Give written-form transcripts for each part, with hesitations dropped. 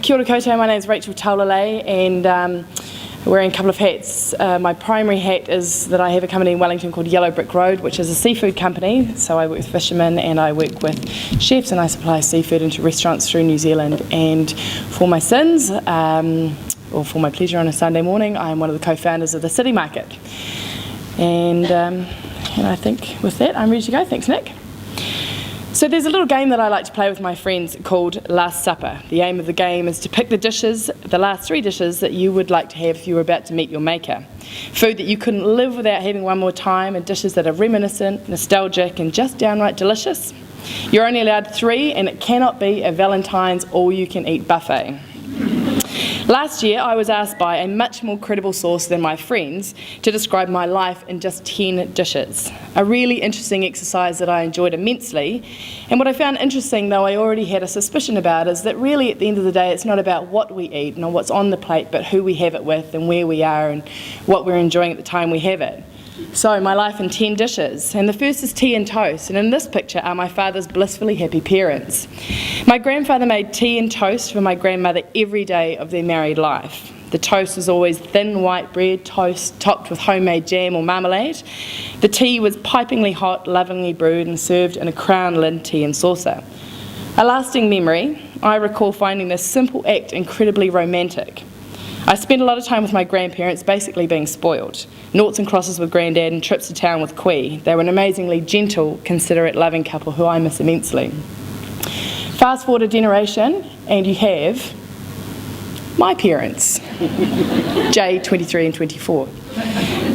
Kia ora koutou, my name is Rachel Taulelei, and wearing a couple of hats. My primary hat is that I have a company in Wellington called Yellow Brick Road, which is a seafood company. So I work with fishermen and I work with chefs, and I supply seafood into restaurants through New Zealand. And for my sins, or for my pleasure on a Sunday morning, I am one of the co-founders of the City Market. And I think with that, I'm ready to go. Thanks, Nick. So there's a little game that I like to play with my friends called Last Supper. The aim of the game is to pick the last 3 dishes that you would like to have if you were about to meet your maker. Food that you couldn't live without having one more time, and dishes that are reminiscent, nostalgic, and just downright delicious. You're only allowed 3, and it cannot be a Valentine's all-you-can-eat buffet. Last year, I was asked by a much more credible source than my friends to describe my life in just 10 dishes. A really interesting exercise that I enjoyed immensely. And what I found interesting, though I already had a suspicion about, is that really at the end of the day, it's not about what we eat and what's on the plate, but who we have it with and where we are and what we're enjoying at the time we have it. So, my life in 10 dishes, and the first is tea and toast, and in this picture are my father's blissfully happy parents. My grandfather made tea and toast for my grandmother every day of their married life. The toast was always thin white bread toast topped with homemade jam or marmalade. The tea was pipingly hot, lovingly brewed, and served in a crown lid tea and saucer. A lasting memory, I recall finding this simple act incredibly romantic. I spent a lot of time with my grandparents, basically being spoiled. Noughts and crosses with Grandad and trips to town with Quee. They were an amazingly gentle, considerate, loving couple who I miss immensely. Fast forward a generation, and you have my parents, Jay, 23 and 24.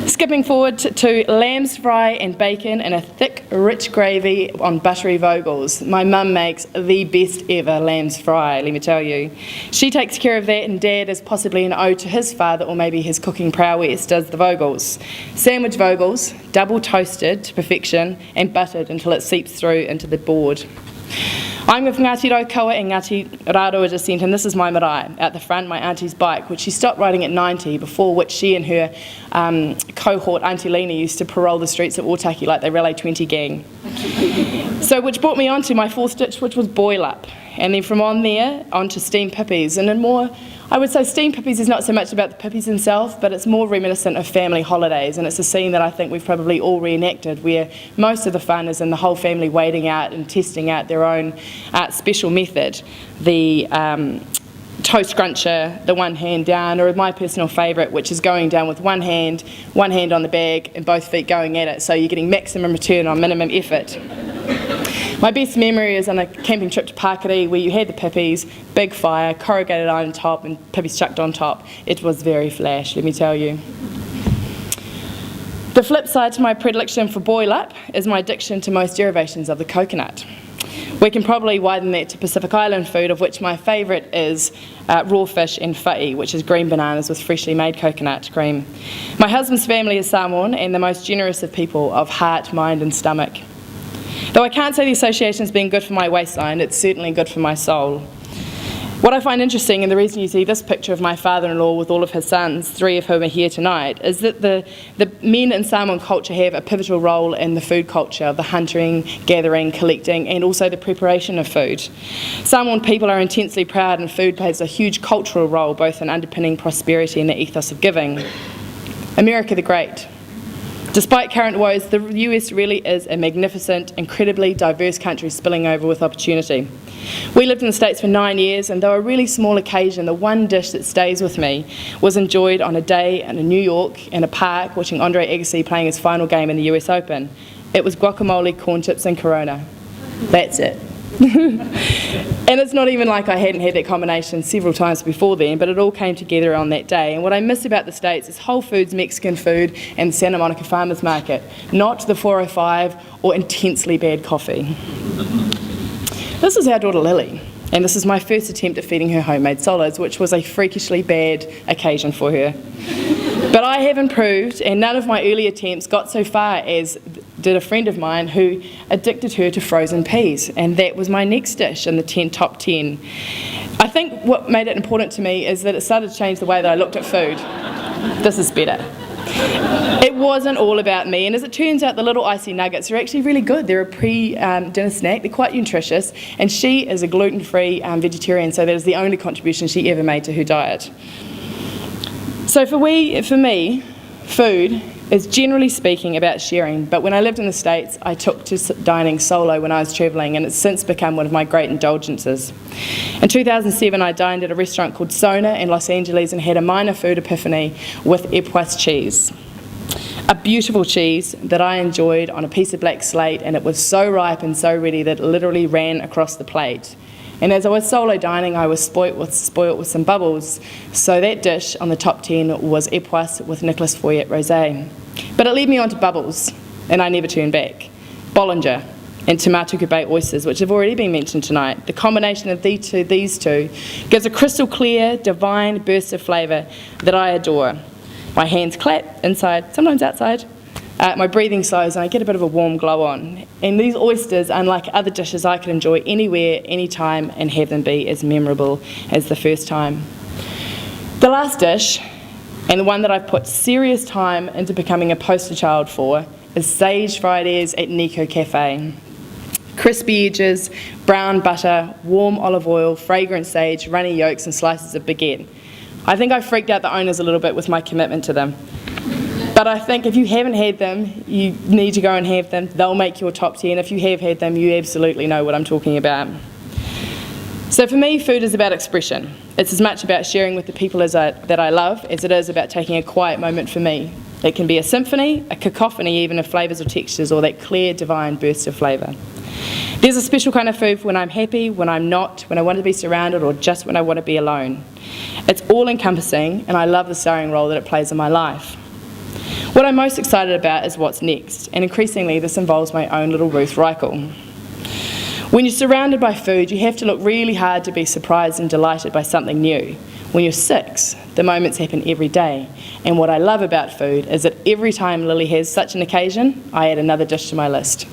Skipping forward to lamb's fry and bacon and a thick, rich gravy on buttery vogels. My mum makes the best ever lamb's fry, let me tell you. She takes care of that, and Dad, as possibly an ode to his father or maybe his cooking prowess, does the vogels. Sandwich vogels, double toasted to perfection and buttered until it seeps through into the board. I'm with Ngāti Raukawa and Ngāti Rāroa descent, and this is my marae. Out the front, my auntie's bike, which she stopped riding at 90, before which she and her cohort, Auntie Lena, used to parole the streets of Otaki like the Raleigh 20 gang. So, which brought me on to my 4th dish, which was boil up. And then from on there, on to steamed pippies. And in more, I would say steamed pippies is not so much about the pippies themselves, but it's more reminiscent of family holidays. And it's a scene that I think we've probably all reenacted, where most of the fun is in the whole family wading out and testing out their own special method. The toe scruncher, the one hand down, or my personal favourite, which is going down with one hand on the bag and both feet going at it, so you're getting maximum return on minimum effort. My best memory is on a camping trip to Pakari, where you had the pippies, big fire, corrugated iron top, and pippies chucked on top. It was very flash, let me tell you. The flip side to my predilection for boil up is my addiction to most derivations of the coconut. We can probably widen that to Pacific Island food, of which my favourite is raw fish and fa'i, which is green bananas with freshly made coconut cream. My husband's family is Samoan, and the most generous of people of heart, mind and stomach. Though I can't say the association has been good for my waistline, it's certainly good for my soul. What I find interesting, and the reason you see this picture of my father-in-law with all of his sons, 3 of whom are here tonight, is that the men in Samoan culture have a pivotal role in the food culture of the hunting, gathering, collecting, and also the preparation of food. Samoan people are intensely proud, and food plays a huge cultural role both in underpinning prosperity and the ethos of giving. America the Great. Despite current woes, the US really is a magnificent, incredibly diverse country spilling over with opportunity. We lived in the States for 9 years, and though a really small occasion, the one dish that stays with me was enjoyed on a day in New York in a park watching Andre Agassi playing his final game in the US Open. It was guacamole, corn chips and Corona. That's it. And it's not even like I hadn't had that combination several times before then, but it all came together on that day. And what I miss about the States is Whole Foods Mexican food and the Santa Monica Farmers Market, not the 405 or intensely bad coffee. This is our daughter Lily, and this is my first attempt at feeding her homemade solids, which was a freakishly bad occasion for her. But I have improved, and none of my early attempts got so far as did a friend of mine who addicted her to frozen peas, and that was my next dish in the top 10. I think what made it important to me is that it started to change the way that I looked at food. This is better. It wasn't all about me, and as it turns out, the little icy nuggets are actually really good. They're a pre-dinner snack, they're quite nutritious, and she is a gluten-free vegetarian, so that is the only contribution she ever made to her diet. So for me, food is generally speaking about sharing, but when I lived in the States, I took to dining solo when I was travelling, and it's since become one of my great indulgences. In 2007, I dined at a restaurant called Sona in Los Angeles and had a minor food epiphany with Epuas cheese. A beautiful cheese that I enjoyed on a piece of black slate, and it was so ripe and so ready that it literally ran across the plate. And as I was solo dining, I was spoilt with some bubbles. So that dish on the top 10 was Epuas with Nicolas Foyet Rosé. But it led me on to bubbles, and I never turned back. Bollinger and Tamatuka Bay oysters, which have already been mentioned tonight. The combination of these two gives a crystal clear, divine burst of flavour that I adore. My hands clap inside, sometimes outside. My breathing slows and I get a bit of a warm glow on. And these oysters, unlike other dishes, I can enjoy anywhere, anytime, and have them be as memorable as the first time. The last dish, and the one that I've put serious time into becoming a poster child for, is Sage Fridays at Nico Cafe. Crispy edges, brown butter, warm olive oil, fragrant sage, runny yolks, and slices of baguette. I think I freaked out the owners a little bit with my commitment to them. But I think if you haven't had them, you need to go and have them. They'll make your top 10. If you have had them, you absolutely know what I'm talking about. So for me, food is about expression. It's as much about sharing with the people that I love as it is about taking a quiet moment for me. It can be a symphony, a cacophony even of flavours or textures, or that clear, divine burst of flavour. There's a special kind of food for when I'm happy, when I'm not, when I want to be surrounded, or just when I want to be alone. It's all-encompassing, and I love the starring role that it plays in my life. What I'm most excited about is what's next, and increasingly this involves my own little Ruth Reichel. When you're surrounded by food, you have to look really hard to be surprised and delighted by something new. When you're 6, the moments happen every day, and what I love about food is that every time Lily has such an occasion, I add another dish to my list.